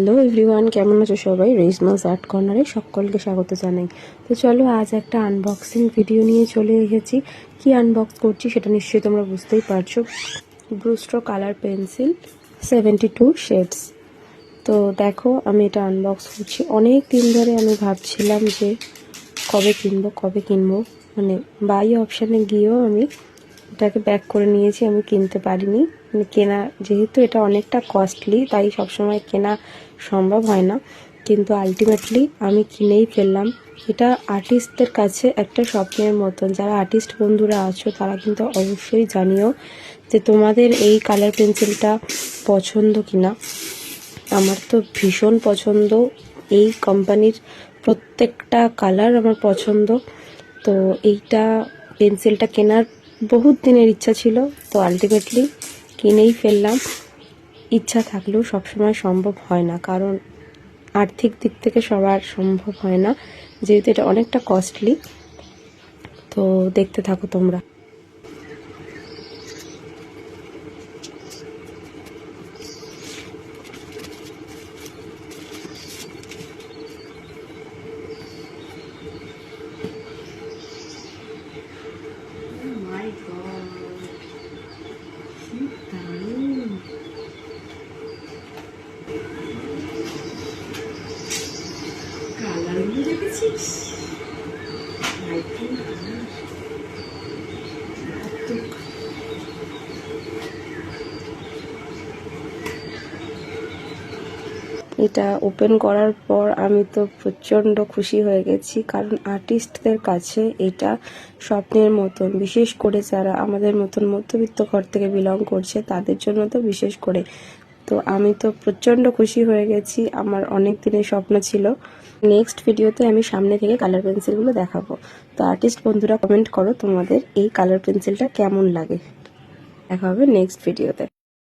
Hello everyone, কেমন আছো সবাই? রেজমাস আর্ট কর্নারে সকলকে স্বাগত জানাই। তো চলো আজ একটা আনবক্সিং ভিডিও নিয়ে চলে এসেছি। কি আনবক্স করছি সেটা নিশ্চয়ই তোমরা বুঝতেই পারছো। ব্রুস্টো কালার পেন্সিল 72 শেডস। তো দেখো আমি এটা আনবক্স করছি। অনেক দিন ধরে আমি ভাবছিলাম যে কবে কিনবো, মানে বাই অপশানে গিয়েও আমি এটাকে ব্যাক করে নিয়েছি, আমি কিনতে পারিনি। মানে কেনা, যেহেতু এটা অনেকটা কস্টলি তাই সবসময় কেনা সম্ভব হয় না, কিন্তু আলটিমেটলি আমি কিনেই ফেললাম। এটা আর্টিস্টদের কাছে একটা স্বপ্নের মতন। যারা আর্টিস্ট বন্ধুরা আছো তারা কিন্তু অবশ্যই জানিও যে তোমাদের এই কালার পেন্সিলটা পছন্দ কিনা। আমার তো ভীষণ পছন্দ, এই কোম্পানির প্রত্যেকটা কালার আমার পছন্দ। তো এইটা পেন্সিলটা কেনার বহুত দিনের ইচ্ছা ছিল, তো আলটিমেটলি কিনেই ফেললাম। ইচ্ছা থাকলেও সবসময় সম্ভব হয় না, কারণ আর্থিক দিক থেকে সবার সম্ভব হয় না, যেহেতু এটা অনেকটা কস্টলি। তো দেখতে থাকো তোমরা। কালারগুলো দেখেছিস? এটা ওপেন করার পর আমি তো প্রচণ্ড খুশি হয়ে গেছি, কারণ আর্টিস্টদের কাছে এটা স্বপ্নের মতন। বিশেষ করে যারা আমাদের মতন মধ্যবিত্ত ঘর থেকে বিলং করছে তাদের জন্য তো বিশেষ করে। তো আমি তো প্রচণ্ড খুশি হয়ে গেছি, আমার অনেক দিনের স্বপ্ন ছিল। নেক্সট ভিডিওতে আমি সামনে থেকে কালার পেন্সিলগুলো দেখাবো। তো আর্টিস্ট বন্ধুরা কমেন্ট করো তোমাদের এই কালার পেন্সিলটা কেমন লাগে। দেখা হবে নেক্সট ভিডিওতে।